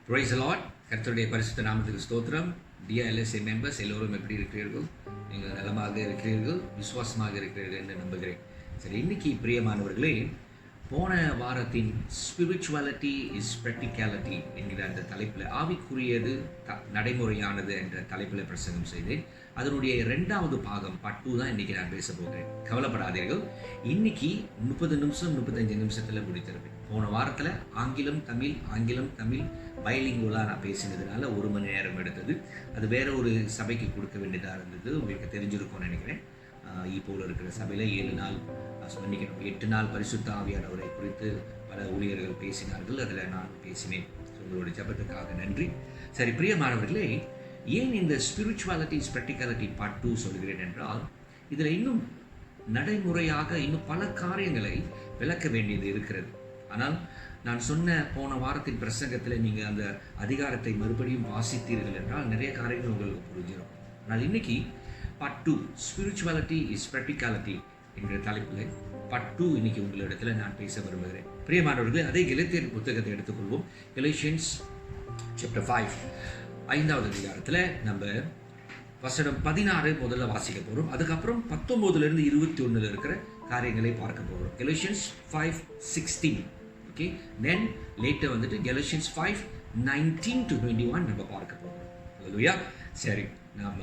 Praise the Lord. கர்த்தருடைய பரிசுத்த நாமத்துக்கு ஸ்தோத்திரம். டியர் எல்எஸ்ஏ மெம்பர்ஸ் எல்லோரும் எப்படி இருக்கிறீர்கள்? நீங்கள் நலமாக இருக்கிறீர்கள், விசுவாசமாக இருக்கிறீர்கள் என்று நம்புகிறேன். சரி, இன்னைக்கு பிரியமானவர்களே, போன வாரத்தின் ஸ்பிரிச்சுவாலிட்டி இஸ் ப்ராக்டிகாலிட்டி என்கிற அந்த தலைப்பில், ஆவிக்குரியது நடைமுறையானது என்ற தலைப்பில் பிரசங்கம் செய்தேன். அதனுடைய 2வது பாகம் பார்ட் 2 தான் இன்றைக்கி நான் பேச போகிறேன். கவலைப்படாதீர்கள், இன்னைக்கு 30 நிமிஷம் 35 நிமிஷத்தில் முடித்திருப்பேன். போன வாரத்தில் ஆங்கிலம் தமிழ் பைலிங்குவலாக நான் பேசினதுனால 1 மணி நேரம் எடுத்தது. அது வேற ஒரு சபைக்கு கொடுக்க வேண்டியதாக இருந்தது. உங்களுக்கு தெரிஞ்சிருக்கும்னு நினைக்கிறேன். இப்போது இருக்கிற சபையில் 8 நாள் பரிசுத்த ஆவியானவரை குறித்து பல ஊழியர்கள் பேசினார்கள். அதில் நான் பேசினேன். உங்களுடைய ஜபத்துக்காக நன்றி. சரி பிரியமானவர்களே, ஏன் இந்த ஸ்பிரிச்சுவாலிட்டி ப்ராக்டிகாலிட்டி பார்ட் 2 சொல்கிறேன் என்றால், இதில் இன்னும் நடைமுறையாக இன்னும் பல காரியங்களை விளக்க வேண்டியது இருக்கிறது. ஆனால் நான் சொன்ன போன வாரத்தின் பிரசங்கத்தில் நீங்கள் அந்த அதிகாரத்தை மறுபடியும் வாசித்தீர்கள் என்றால் நிறைய காரியங்கள் உங்களுக்கு புரிஞ்சிடும். ஆனால் இன்னைக்கு பார்ட் 2 ஸ்பிரிச்சுவாலிட்டி இஸ் ப்ராக்டிகாலிட்டி என்கிற தலைப்பில் பார்ட் 2 இன்னைக்கு உங்களிடத்தில் நான் பேச விரும்புகிறேன். பிரியமானவர்களே, அதே கலாத்தியர் புத்தகத்தை எடுத்துக்கொள்வோம். கலாத்தியன்ஸ் சாப்டர் 5 5வது அதிகாரத்தில் நம்ம வசனம் 16 முதல்ல வாசிக்க போகிறோம். அதுக்கப்புறம் 19லிருந்து 21 இருக்கிற காரியங்களை பார்க்க போகிறோம். கலாத்தியன்ஸ் 5:16. ஓகே, தென் லேட்டர் வந்துட்டு கலாத்தியன்ஸ் 5:19 to 21 நம்ம பார்க்க போகிறோம். ஹல்லேலூயா. சரி, நாம்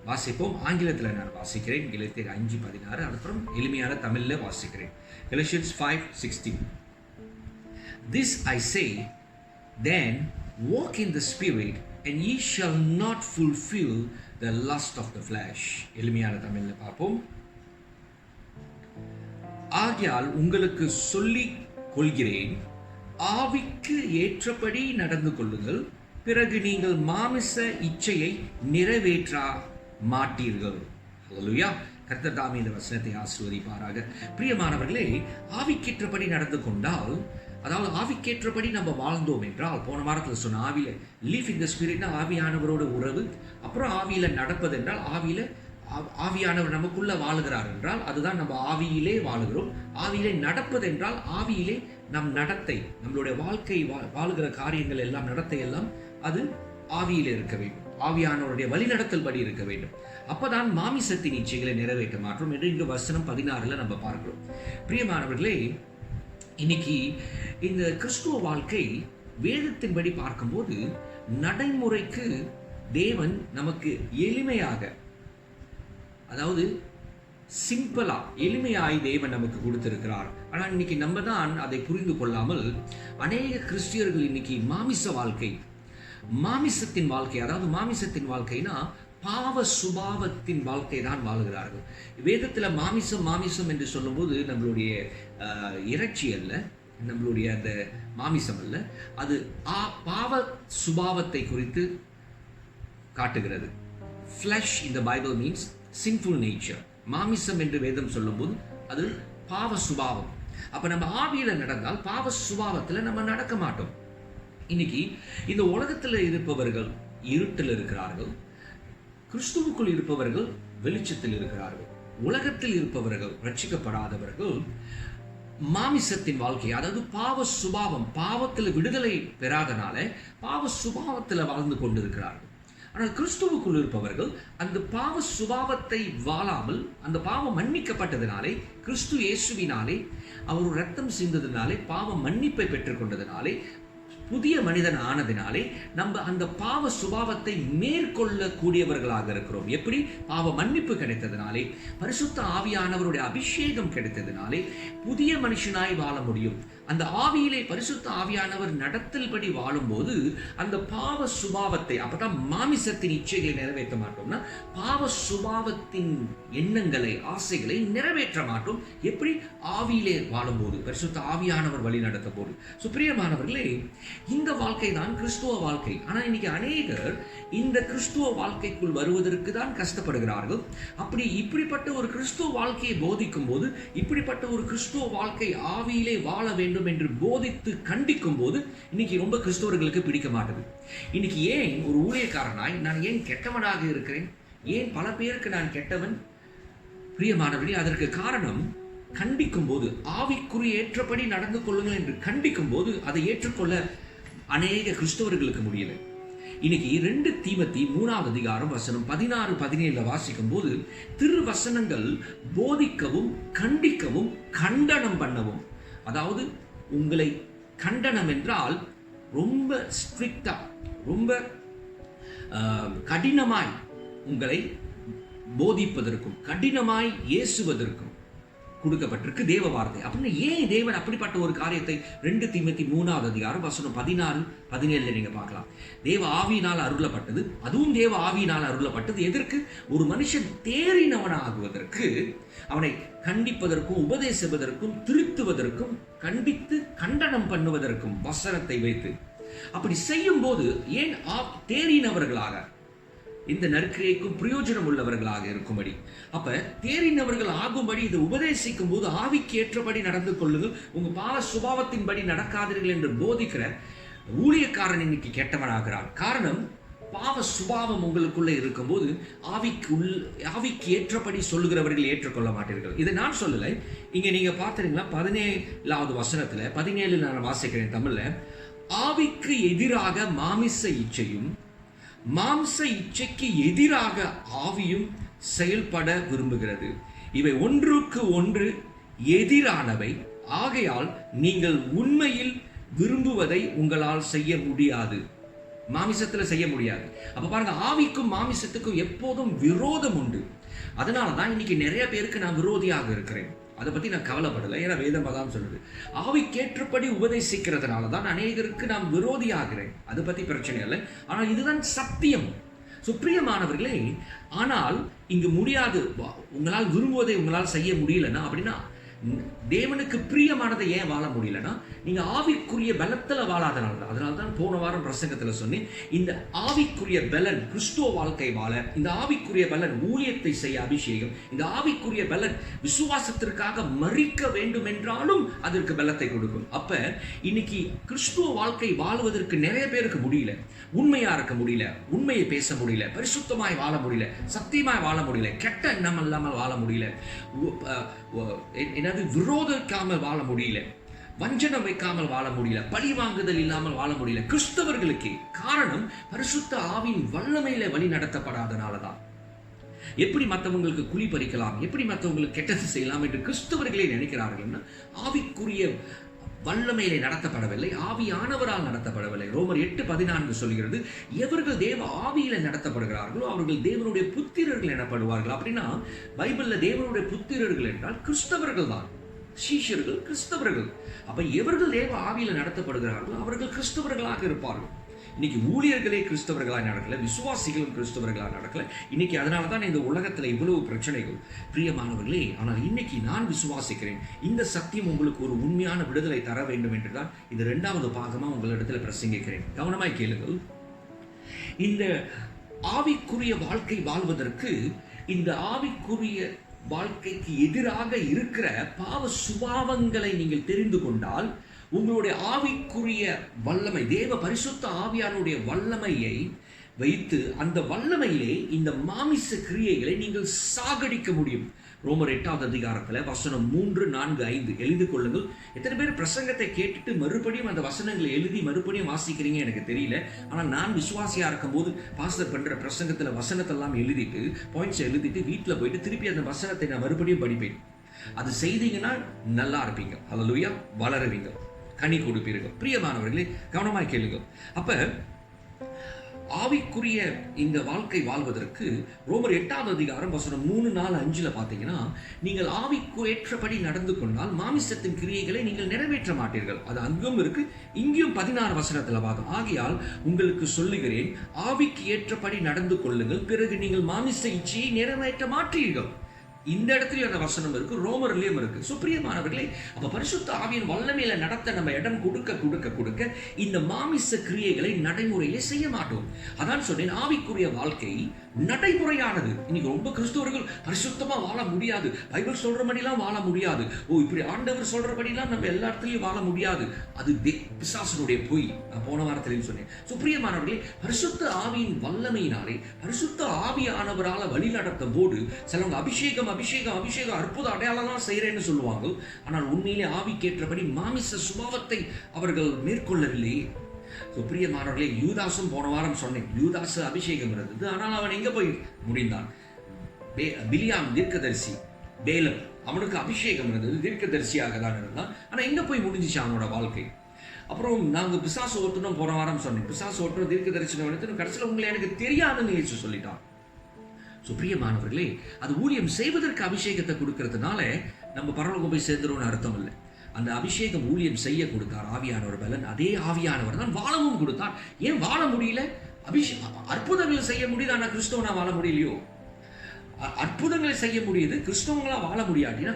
வாசிப்போம். ஆங்கிலத்தில் நான் வாசிக்கிறேன். கலாத்தியர் 5:16. அதுக்கப்புறம் எளிமையான தமிழில் வாசிக்கிறேன். கலாத்தியன்ஸ் 5:16. This I say, then walk in the spirit, and ye shall not fulfill the lust of the flesh. எளிமையான தமிழில் பார்ப்போம். ஆகையால் உங்களுக்கு சொல்லிக் கொள்கிறேன், ஆவிக்கு ஏற்றபடி நடந்து கொள்ளுங்கள், பிறகு நீங்கள் மாமிச இச்சையை நிறைவேற்ற மாட்டீர்கள். ஹல்லேலூயா. கர்த்தர் தாமே இந்த வசனத்தை ஆசீர்வதிப்பாராக. பிரியமானவர்களே, ஆவிக்கேற்றபடி நடந்து கொண்டால், அதாவது ஆவிக்கேற்றபடி நம்ம வாழ்ந்தோம் என்றால், போன வாரத்தில் சொன்ன ஆவியில லீவ் இன் த ஸ்பிரிட்னா ஆவியானவரோட உறவு, அப்புறம் ஆவியில நடப்பது என்றால் ஆவியானவர் நமக்குள்ள வாழுகிறார் என்றால் அதுதான் நம்ம ஆவியிலே வாழுகிறோம். ஆவியிலே நடப்பது என்றால் ஆவியிலே நம் நடத்தை, நம்மளுடைய வாழ்க்கை வாழுகிற காரியங்கள் எல்லாம், நடத்தை எல்லாம் அது ஆவியிலே இருக்க வேண்டும். ஆவியானவருடைய வழிநடத்தல் படி இருக்க வேண்டும். அப்பதான் மாமிசத்தின் இச்சைகளை நிறைவேற்ற மாற்றோம் என்று இங்கு வசனம் 16 நம்ம பார்க்கிறோம். பிரியமானவர்களே, இன்னைக்கு இந்த கிறிஸ்துவ வாழ்க்கை வேதத்தின்படி பார்க்கும்போது நடைமுறைக்கு தேவன் நமக்கு எளிமையாக, அதாவது சிம்பிளா எளிமையாய் தேவன் நமக்கு கொடுத்திருக்கிறார். ஆனால் இன்னைக்கு நம்ம தான் அதை புரிந்து கொள்ளாமல் அநேக கிறிஸ்டியர்கள் இன்னைக்கு மாமிசத்தின் வாழ்க்கை, அதாவது மாமிசத்தின் வாழ்க்கைனா பாவ சுபாவத்தின் வாழ்க்கை தான் வாழுகிறார்கள். வேதத்தில் மாமிசம் என்று சொல்லும்போது நம்மளுடைய இறைச்சி அல்ல, நம்மளுடைய அந்த மாமிசம் அல்ல, அது பாவ சுபாவத்தை குறித்து காட்டுகிறது. Flesh in the Bible means sinful nature. மாமிசம் என்று வேதம் சொல்லும்போது அது பாவ சுபாவம். அப்ப நம்ம ஆவியில நடந்தால் பாவ சுபாவத்தில் நம்ம நடக்க மாட்டோம். இன்னைக்கு இந்த உலகத்தில் இருப்பவர்கள் இருட்டில் இருக்கிறார்கள், கிறிஸ்துவுக்குள் இருப்பவர்கள் வெளிச்சத்தில் இருக்கிறார்கள். உலகத்தில் இருப்பவர்கள், ரட்சிக்கப்படாதவர்கள் மாமிசத்தின் வாழ்க்கை, அதாவது பாவ சுபாவம், பாவத்தில் விடுதலை பெறாதனால பாவ சுபாவத்தில் வாழ்ந்து கொண்டிருக்கிறார்கள். ஆனால் கிறிஸ்துவுக்குள் இருப்பவர்கள் அந்த பாவ சுபாவத்தை வாழாமல், அந்த பாவம் மன்னிக்கப்பட்டதினாலே, கிறிஸ்து இயேசுவினாலே அவர் ரத்தம் சிந்ததினாலே, பாவ மன்னிப்பை பெற்றுக்கொண்டதினாலே, புதிய மனிதன் ஆனதினாலே நம்ம அந்த பாவ சுபாவத்தை மேற்கொள்ளக்கூடியவர்களாக இருக்கிறோம். எப்படி? பாவ மன்னிப்பு கிடைத்ததினாலே, பரிசுத்த ஆவியானவருடைய அபிஷேகம் கிடைத்ததினாலே புதிய மனுஷனாய் வாழ முடியும். அந்த ஆவியிலே பரிசுத்த ஆவியானவர் நடத்தல் படி வாழும்போது அந்த பாவ சுபாவத்தை, அப்பதான் மாமிசத்தின் இச்சைகளை நிறைவேற்ற மாட்டோம்னா பாவ சுபாவத்தின் எண்ணங்களை, ஆசைகளை நிறைவேற்ற மாட்டோம். எப்படி? ஆவியிலே வாழும்போது, பரிசுத்த ஆவியானவர் வழி நடத்த போது. சுப்பிரியமானவர்களே, இந்த வாழ்க்கை தான் கிறிஸ்துவ வாழ்க்கை. ஆனால் இன்னைக்கு அநேகர் இந்த கிறிஸ்துவ வாழ்க்கைக்குள் வருவதற்கு தான் கஷ்டப்படுகிறார்கள். இப்படிப்பட்ட ஒரு கிறிஸ்துவ வாழ்க்கையை போதிக்கும் போது, இப்படிப்பட்ட ஒரு கிறிஸ்துவ வாழ்க்கை ஆவியிலே வாழ வேண்டும் என்று போதித்து கண்டிக்கும் போது இன்னைக்கு ரொம்ப கிறிஸ்தவர்களுக்கு பிடிக்க மாட்டது. இன்னைக்கு ஏன் ஒரு ஊழியக்காரனாய் நான் ஏன் கெட்டவனாக இருக்கிறேன்? ஏன் பல பேருக்கு நான் கெட்டவன்? பிரியமானவர்களே, அதற்கு காரணம் கண்டிக்கும் போது, ஆவிக்குரிய ஏற்றபடி நடந்து கொள்ளுங்கள் என்று கண்டிக்கும் போது அதை ஏற்றுக்கொள்ள அநேக கிறிஸ்தவர்களுக்கு முடியல. இன்னைக்கு 2 தீமோத்தி 3ஆம் அதிகாரம் வசனம் 16, 17 வாசிக்கும் போது திருவசனங்கள் போதிக்கவும் கண்டிக்கவும் கண்டனம் பண்ணவும், அதாவது உங்களை கண்டனம் என்றால் ரொம்ப ஸ்ட்ரிக்டா, ரொம்ப கடினமாய் உங்களை போதிப்பதற்கும் கடினமாய் ஏசுவதற்கும் கொடுக்கப்பட்டிருக்கு தேவ வார்த்தை. அப்படின்னு ஏன் தேவன் அப்படிப்பட்ட ஒரு காரியத்தை 2 தீமோத்தி 3ஆம் அதிகாரம் வசனம் 16, 17 நீங்க பார்க்கலாம். தேவ ஆவியினால் அருளப்பட்டது, அதுவும் தேவ ஆவியினால் அருளப்பட்டது எதற்கு? ஒரு மனுஷன் தேறினவனாகுவதற்கு, அவனை கண்டிப்பதற்கும் உபதேசிப்பதற்கும் திருத்துவதற்கும் கண்டித்து கண்டனம் பண்ணுவதற்கும் வசனத்தை வைத்து. அப்படி செய்யும் போது ஏன் தேறினவர்களாக, இந்த நற்கிரியைக்கும் பிரயோஜனம் உள்ளவர்களாக இருக்கும்படி, அப்ப தேறினவர்கள் ஆகும்படி இதை உபதேசிக்கும் போது ஆவிக்கு ஏற்றபடி நடந்து கொள்ளுங்கள், உங்க பாவ சுபாவத்தின்படி நடக்காதீர்கள் என்று போதிக்கிற ஊழியக்காரன் இன்னைக்கு கெட்டவனாகிறான். காரணம், பாவ சுபாவம் உங்களுக்குள்ள இருக்கும்போது ஆவிக்கு ஏற்றபடி சொல்லுகிறவர்கள் ஏற்றுக்கொள்ள மாட்டீர்கள். இதை நான் சொல்லலை, இங்க நீங்க பார்த்தீங்கன்னா 17ஆவது வசனத்துல 17 நான் வாசிக்கிறேன் தமிழ்ல, ஆவிக்கு எதிராக மாமிச இச்சையும் மாம்ச இச்சைக்கு எதிராக ஆவியும் செயல்பட விரும்புகிறது. இவை ஒன்றுக்கு ஒன்று எதிரானவை. ஆகையால் நீங்கள் உண்மையில் விரும்புவதை உங்களால் செய்ய முடியாது. மாமிசத்துல செய்ய முடியாது. அப்ப பாருங்க, ஆவிக்கும் மாமிசத்துக்கும் எப்போதும் விரோதம் உண்டு. அதனாலதான் இன்னைக்கு நிறைய பேருக்கு நான் விரோதியாக இருக்கிறேன். அதை பத்தி நான் கவலைப்படலை, ஏன்னா வேதம் அதான் சொல்லுது. ஆவிக்கேற்றபடி உபதேசிக்கிறதுனால தான் அநேகருக்கு நான் விரோதியாகிறேன். அதை பத்தி பிரச்சனை இல்லை, ஆனால் இதுதான் சத்தியம். சுப்பிரியமானவர்களே, ஆனால் இங்கு முடியாது, உங்களால் விரும்புவதை உங்களால் செய்ய முடியலன்னா, அப்படின்னா தேவனுக்கு பிரியமானதை ஏன் வாழ முடியலன்னா, நீங்க ஆவிக்குரிய பலத்துல வாழாதனால. அதனால தான் போன வாரம் பிரசங்கத்துல சொன்னேன், இந்த ஆவிக்குரிய பலன் கிறிஸ்துவ வாழ்க்கை வாழ, இந்த ஆவிக்குரிய பலன் ஊழியத்தை செய்ய அபிஷேகம், இந்த ஆவிக்குரிய பலன் விசுவாசத்திற்காக மரிக்க வேண்டும் என்றாலும் அதற்கு பலத்தை கொடுக்கும். அப்ப இன்னைக்கு கிறிஸ்துவ வாழ்க்கை வாழ்வதற்கு நிறைய பேருக்கு முடியல. உண்மையா இருக்க முடியல, உண்மையை பேச முடியல, பரிசுத்தமாய் வாழ முடியல, சத்தியமாய் வாழ முடியல, கெட்ட எண்ணம் இல்லாமல் வாழ முடியல, விரோதிக்காமல் வாழ முடியல, வஞ்சனம் வைக்காமல் வாழ முடியல, பழி வாங்குதல் இல்லாமல் வாழ முடியல கிறிஸ்தவர்களுக்கு. காரணம், பரிசுத்த ஆவியின் வல்லமையில வழி நடத்தப்படாதனாலதான். எப்படி மற்றவங்களுக்கு குழி பறிக்கலாம், எப்படி மற்றவங்களுக்கு கெட்டது செய்யலாம் என்று கிறிஸ்தவர்களே நினைக்கிறார்கள். ஆவிக்குரிய வல்லமையிலே நடத்தப்படவில்லை, ஆவியானவரால் நடத்தப்படவில்லை. ரோமர் 8:14 சொல்கிறது, எவர்கள் தேவ ஆவியில நடத்தப்படுகிறார்களோ அவர்கள் தேவனுடைய புத்திரர்கள் எனப்படுவார்கள். அப்படின்னா பைபிள்ல தேவனுடைய புத்திரர்கள் என்றால் கிறிஸ்தவர்கள் தான், சீஷர்கள் கிறிஸ்தவர்கள். அப்ப எவர்கள் தேவ ஆவியில நடத்தப்படுகிறார்களோ அவர்கள் கிறிஸ்தவர்களாக இருப்பார்கள். இன்னைக்கு ஊழியர்களே கிறிஸ்தவர்களாக நடக்கல, விசுவாசிகளும் கிறிஸ்தவர்களாக நடக்கல. இன்னைக்கு அதனால தான் இந்த உலகத்துல இவ்வளவு பிரச்சனைகள். பிரியமானவர்களே, ஆனால் இன்னைக்கு நான் விசுவாசிக்கிறேன், இந்த சத்தியம் உங்களுக்கு ஒரு உண்மையான விடுதலை தர வேண்டும் என்றுதான் இந்த 2வது பாகமா உங்களிடத்துல பிரசங்கிக்கிறேன். கவனமாய் கேளுங்கள். இந்த ஆவிக்குரிய வாழ்க்கை வாழ்வதற்கு, இந்த ஆவிக்குரிய வாழ்க்கைக்கு எதிராக இருக்கிற பாவ சுபாவங்களை நீங்கள் தெரிந்து கொண்டால், உங்களுடைய ஆவிக்குரிய வல்லமை, தேவ பரிசுத்த ஆவியானுடைய வல்லமையை வைத்து அந்த வல்லமையிலே இந்த மாமிச கிரியைகளை நீங்கள் சாகடிக்க முடியும். ரோமர் 8ஆவது அதிகாரத்துல வசனம் 3, 4, 5 எழுதி கொள்ளுங்கள். எத்தனை பேர் பிரசங்கத்தை கேட்டுட்டு மறுபடியும் அந்த வசனங்களை எழுதி மறுபடியும் வாசிக்கிறீங்க எனக்கு தெரியல. ஆனால் நான் விசுவாசியா இருக்கும் போது பாஸ்டர் பண்ற பிரசங்கத்துல வசனத்தெல்லாம் எழுதிட்டு, பாயிண்ட்ஸ் எழுதிட்டு வீட்டுல போயிட்டு திருப்பி அந்த வசனத்தை நான் மறுபடியும் படிப்பேன். அது செய்தீங்கன்னா நல்லா இருப்பீங்க, அல்லேலூயா, வளருவீங்க, கனி கொடுப்பீர்கள். பிரியமானவர்களே, கவனமாய் கேளுங்கள். அப்ப ஆவிக்குரிய இந்த வாழ்க்கை வாழ்வதற்கு ரோமர் 8ஆவது அதிகாரம் வசனம் 3, 4, 5 பார்த்தீங்கன்னா, நீங்கள் ஆவிக்கு ஏற்றபடி நடந்து கொண்டால் மாமிசத்தின் கிரியைகளை நீங்கள் நிறைவேற்ற மாட்டீர்கள். அது அங்கும் இருக்கு, இங்கேயும் 16 வசனத்துல பார்த்தோம். ஆகையால் உங்களுக்கு சொல்லுகிறேன், ஆவிக்கு ஏற்றபடி நடந்து கொள்ளுங்கள், பிறகு நீங்கள் மாமிச இச்சையை நிறைவேற்ற மாட்டீர்கள். இந்த இடத்துலயும் அந்த வசனம் இருக்கு, ரோமர்லயும் இருக்கு. சுப்பிரியமானவர்களே, அப்ப பரிசுத்த ஆவியின் வல்லமையில நடத்த நம்ம இடம் கொடுக்க கொடுக்க கொடுக்க இந்த மாமிச கிரியைகளை நடைமுறையிலே செய்ய மாட்டோம். அதான் சொன்னேன், ஆவிக்குரிய வாழ்க்கை நடைமுறையானது. இன்னைக்கு ரொம்ப கிறிஸ்தவர்கள் பரிசுத்தமா வாழ முடியாது, பைபிள் சொல்றபடிலாம் வாழ முடியாது, இப்படி ஆண்டவர் சொல்றபடிலாம் நம்ம எல்லா இடத்துலயும் வாழ முடியாது. அது பிசாசனுடைய பொய். நான் போன வாரத்திலையும் சொன்னேன். சுப்பிரியமானவர்களே, பரிசுத்த ஆவியின் வல்லமையினாலே பரிசுத்த ஆவியானவரால வழி நடத்தும் போது சிலவங்க அபிஷேகம் அபிஷேகம் அபிஷேகம் அற்புத அடையாளம் செய்யறேன்னு சொல்லுவாங்க. ஆனால் உண்மையிலே ஆவிக்கேற்றபடி மாமிச சுபாவத்தை அவர்கள் மேற்கொள்ளவில்லை. பிரியமானவர்களே, யூதாசும் போன வாரம் சொன்னேன், யூதாசு அபிஷேகம் இருந்தது, ஆனால் அவன் எங்க போய் முடிந்தான்? பிலியாம் தீர்க்கதரிசி, பேலம் அவனுக்கு அபிஷேகம் இருந்தது, தீர்க்கதரிசியாக தான் இருந்தான், ஆனா எங்க போய் முடிஞ்சிச்சு அவனோட வாழ்க்கை? அப்புறம் நாங்க பிசாசு ஓட்டணும் போன வாரம் சொன்னேன், பிசாசு ஓட்டணும் தீர்க்க தரிசனம் எடுத்து கடைசியில் உங்களை எனக்கு தெரியாதுன்னு இயேசு சொல்லிட்டான். பிரியமானவர்களே, அது ஊழியம் செய்வதற்கு அபிஷேகத்தை கொடுக்கறதுனால நம்ம பரலோகம் போய் சேர்ந்துரும்னு அர்த்தம் இல்லை. அந்த அபிஷேகம் ஊழியம் செய்ய கொடுத்தார் ஆவியானவர் பலன், அதே ஆவியானவர் தான் வாழவும் கொடுத்தார். ஏன் வாழ முடியல? அற்புதங்களை செய்ய முடியுது, ஆனா கிறிஸ்தவனா வாழ முடியலையோ? அற்புதங்களை செய்ய முடியுது, கிறிஸ்தவங்களா வாழ முடியாட்டினா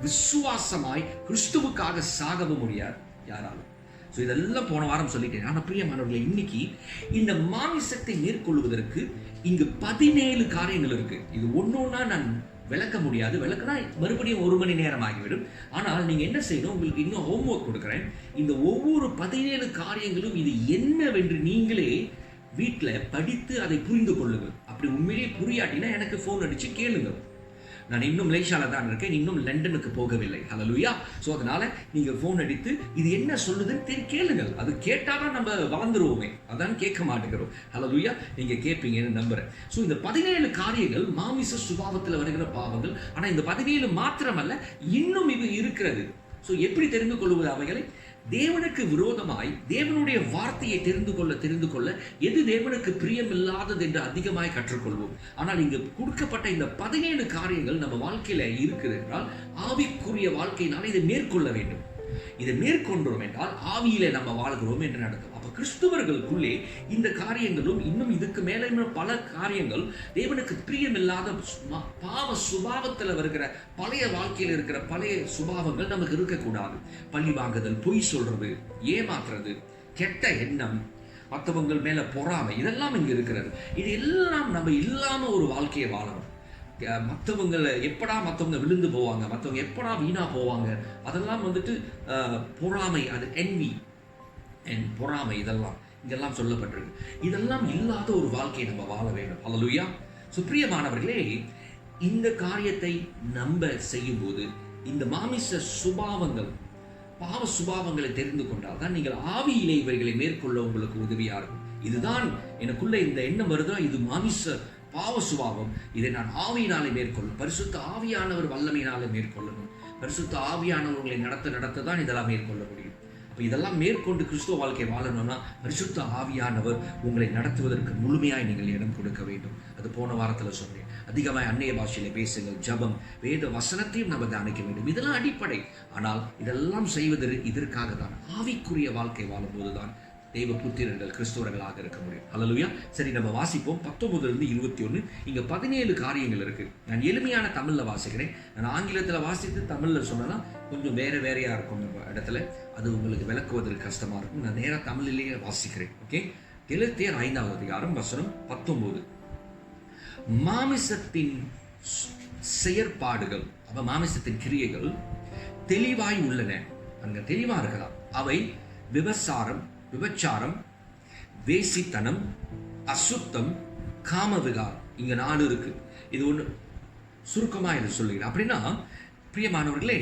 விசுவாசமாய் கிறிஸ்துவுக்காக சாகவும் முடியாது யாராலும். இதெல்லாம் போன வாரம் சொல்லிட்டேன். ஆனால் பிரியமானவர்களே, இன்னைக்கு இந்த மாமிசத்தை மேற்கொள்வதற்கு இங்கு 17 காரியங்கள் இருக்கு. இது ஒன்னொன்னா நான் விளக்க முடியாது, விளக்குனா மறுபடியும் 1 மணி நேரம் ஆகிவிடும். ஆனால் நீங்க என்ன செய்யணும், உங்களுக்கு இன்னும் ஹோம்ஒர்க் கொடுக்குறேன். இந்த ஒவ்வொரு 17 காரியங்களும் இது என்னவென்று நீங்களே வீட்டில் படித்து அதை புரிந்து கொள்ளுங்கள். அப்படி உண்மையிலேயே புரியாட்டினா எனக்கு ஃபோன் அடிச்சு கேளுங்கள். நான் இன்னும் மலேசியாவில் தான் இருக்கேன், இன்னும் லண்டனுக்கு போகவில்லை. ஹல்லேலூயா. அதனால நீங்க ஃபோன் அடித்து இது என்ன சொல்லுதுன்னு கேளுங்கள். அது கேட்டாதான் நம்ம வாழ்ந்துருவோமே, அதான் கேட்க மாட்டேங்கிறோம். ஹல்லேலூயா. நீங்க கேட்பீங்கன்னு நம்புறேன். இந்த 17 காரியங்கள் மாமிச சுபாவத்தில் வருகிற பாவங்கள். ஆனா இந்த 17 மாத்திரமல்ல, இன்னும் இது இருக்கிறது. எப்படி தெரிந்து கொள்வது அவைகளை? தேவனுக்கு விரோதமாய் தேவனுடைய வார்த்தையை தெரிந்து கொள்ள எது தேவனுக்கு பிரியமில்லாதது என்று அதிகமாய் கற்றுக்கொள்வோம். ஆனால் இங்கு கொடுக்கப்பட்ட இந்த 17 காரியங்கள் நம்ம வாழ்க்கையில இருக்குது என்றால் ஆவிக்குரிய வாழ்க்கையினால இதை மேற்கொள்ள வேண்டும். இதை மேற்கொண்டோம் என்றால் ஆவியில நம்ம வாழ்கிறோம் என்று நடக்கும். அப்ப கிறிஸ்துவர்களுக்குள்ளே இந்த காரியங்களும் இன்னும் இதுக்கு மேலே பல காரியங்கள் தேவனுக்கு பிரியமில்லாத பாவ சுபாவத்தில் வருகிற பழைய வாழ்க்கையில் இருக்கிற பழைய சுபாவங்கள் நமக்கு இருக்கக்கூடாது. பழி வாங்குதல், பொய் சொல்றது, ஏமாற்றுறது, கெட்ட எண்ணம், மற்றவங்கள் மேல பொறாமை, இதெல்லாம் இங்க இருக்கிறது. இது எல்லாம் நம்ம இல்லாம ஒரு வாழ்க்கையை வாழணும். மற்றவங்களை எப்படா மற்றவங்க விழுந்து போவாங்க, மற்றவங்க எப்படா வீணா போவாங்க, அதெல்லாம் பொறாமை, அது என்வி அண்ட் பொறாமை, இதெல்லாம் சொல்லப்பட்டிருக்கு. இதெல்லாம் இல்லாத ஒரு வாழ்க்கையை நம்ம வாழ வேண்டும். ஹல்லேலூயா. பிரியமானவர்களே, இந்த காரியத்தை நம்ம செய்யும் போது இந்த மாமிச சுபாவங்கள், பாவ சுபாவங்களை தெரிந்து கொண்டால் தான் நீங்கள் ஆவியிலே இவைகளை மேற்கொள்ள உங்களுக்கு உதவியா இருக்கும். இதுதான் எனக்குள்ள இந்த எண்ணம் வருதோ, இது மாமிச பாவ சுபாவம், இதை நான் ஆவியினாலே மேற்கொள்ளும். பரிசுத்த ஆவியானவர் வல்லமையினாலே மேற்கொள்ளணும். பரிசுத்த ஆவியானவர்களை நடத்த தான் இதெல்லாம் மேற்கொள்ள முடியும். அப்ப இதெல்லாம் மேற்கொண்டு கிறிஸ்துவ வாழ்க்கை வாழணும்னா பரிசுத்த ஆவியானவர் உங்களை நடத்துவதற்கு முழுமையாய் நீங்கள் இடம் கொடுக்க வேண்டும். அது போன வாரத்துல சொன்னேன். அதிகமாய் அந்நிய பாஷையில பேசுங்கள், ஜபம், வேத வசனத்தையும் நம்ம தியானிக்க வேண்டும். இதெல்லாம் அடிப்படை. ஆனால் இதெல்லாம் செய்வது இதற்காக தான். ஆவிக்குரிய வாழ்க்கை வாழும்போதுதான் தெய்வ புத்திரர்கள் கிறிஸ்துவர்களாக இருக்க முடியும். ஹல்லேலூயா. சரி, நம்ம வாசிப்போம் 19 - 21. இங்க 17 காரியங்கள் இருக்கு. நான் எளிமையான தமிழ்ல வாசிக்கிறேன். நான் ஆங்கிலத்துல வாசித்து தமிழ்ல சொன்னா கொஞ்சம் வேறையா இருக்கும் நம்ம இடத்துல. அது உங்களுக்கு விளக்குவதற்கு கஷ்டமா இருக்கும். நான் நேரா தமிழிலேயே வாசிக்கிறேன். ஓகே. கெலாத்தியர் 5வது அதிகாரம் வசனம் 19. மாமிசத்தின் செயற்பாடுகள், அப்ப மாமிசத்தின் கிரியைகள் தெளிவாய் உள்ளன. அங்க தெளிவா இருக்கலாம். அவை விபச்சாரம், வேசித்தனம், அசுத்தம், காமவிகாரம். இங்க 4 இருக்கு. இது ஒண்ணு சுருக்கமா இது சொல்லுகிறேன். அப்படின்னா பிரியமானவர்களே,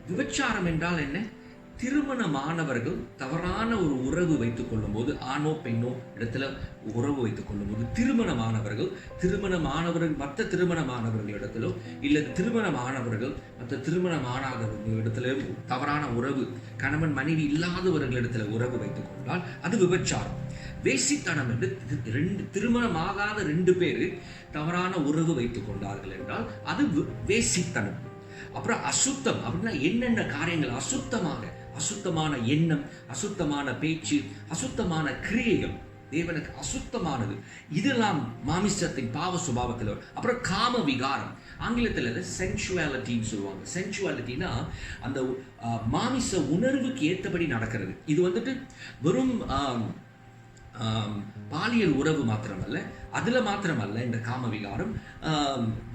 விபச்சாரம் என்றால் என்ன? திருமணமானவர்கள் தவறான ஒரு உறவு வைத்துக் கொள்ளும் போது, ஆணோ பெண்ணோ இடத்துல உறவு வைத்துக் கொள்ளும் போது, திருமணமானவர்கள் மற்ற திருமணமானவர்கள் இடத்திலோ இல்ல திருமணமானவர்கள் மற்ற திருமணமானாதவர்கள் இடத்துல தவறான உறவு, கணவன் மனைவி இல்லாதவர்கள் இடத்துல உறவு வைத்துக் கொண்டால் அது விபச்சாரம். வேசித்தனம் என்று திருமணமாகாத 2 பேரு தவறான உறவு வைத்துக் கொண்டார்கள் என்றால் அது வேசித்தனம். அப்புறம் அசுத்தம் அப்படின்னா என்னென்ன காரியங்கள்? அசுத்தமான எண்ணம், அசுத்தமான பேச்சு, அசுத்தமான கிரியைகள், தேவனுக்கு அசுத்தமானது, இதெல்லாம் மாமிசத்தின் பாவ சுபாவத்தில். அப்புறம் காம விகாரம், ஆங்கிலத்தில் சென்சுவாலிட்டின்னு சொல்லுவாங்க. சென்சுவாலிட்டினா அந்த மாமிச உணர்வுக்கு ஏற்றபடி நடக்கிறது. இது வெறும் பாலியல் உறவு மாத்திரமல்ல, அதுல மாத்திரமல்ல இந்த காம விகாரம்,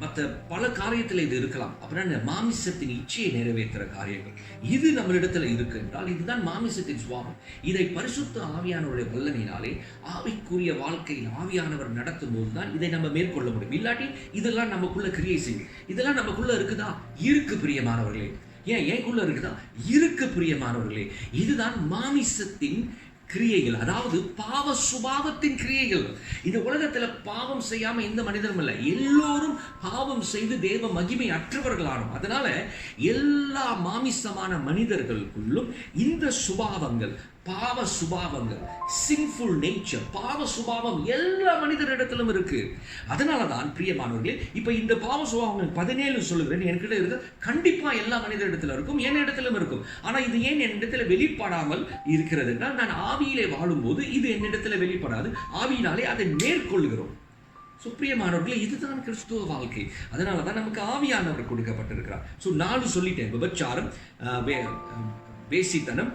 மற்ற பல காரியத்தில் இது இருக்கலாம். அப்படின்னா மாமிசத்தின் இச்சையை நிறைவேற்றுற காரியங்கள் இது நம்மளிடத்துல இருக்கு என்றால் இதுதான் மாமிசத்தின் சுபாவம். இதை பரிசுத்த ஆவியானவருடைய வல்லமையினாலே ஆவிக்குரிய வாழ்க்கையில் ஆவியானவர் நடத்தும் போதுதான் இதை நம்ம மேற்கொள்ள முடியும். இல்லாட்டி இதெல்லாம் நமக்குள்ள கிரியை செய்யும். இதெல்லாம் நமக்குள்ள இருக்குதா? இருக்கு பிரியமானவர்களே. ஏன் எனக்குள்ள இருக்குதா? இருக்கு பிரியமானவர்களே. இதுதான் மாமிசத்தின் கிரியைகள், அதாவது பாவ சுபாவத்தின் கிரியைகள். இந்த உலகத்துல பாவம் செய்யாம எந்த மனிதனும் இல்லை. எல்லோரும் பாவம் செய்து தேவ மகிமை அற்றவர்களானோம். அதனால எல்லா மாமிசமான மனிதர்களுக்குள்ளும் இந்த சுபாவங்கள், பாவ சுபாவங்கள், சின்ஃபுல் நேச்சர், பாவ சுபாவம் எல்லா மனிதரிடத்திலும் இருக்கு. அதனாலதான் பிரியமானவர்களே, இப்ப இந்த பாவ சுபாவங்கள் 17 சொல்லுகிறேன் என்கிட்ட இருக்கு. கண்டிப்பா எல்லா மனிதரிடத்துல இருக்கும், என் இடத்திலும் இருக்கும். ஆனா இது ஏன் என்னிடத்துல வெளிப்படாமல் இருக்கிறது என்றால், நான் ஆவியிலே வாழும்போது இது என்னிடத்துல வெளிப்படாது. ஆவியினாலே அதை மேற்கொள்கிறோம். பிரியமானவர்களே, இதுதான் கிறிஸ்துவ வாழ்க்கை. அதனாலதான் நமக்கு ஆவியானவர் கொடுக்கப்பட்டிருக்கிறார். 4 சொல்லிட்டேன்: விபச்சாரம், வேசித்தனம்,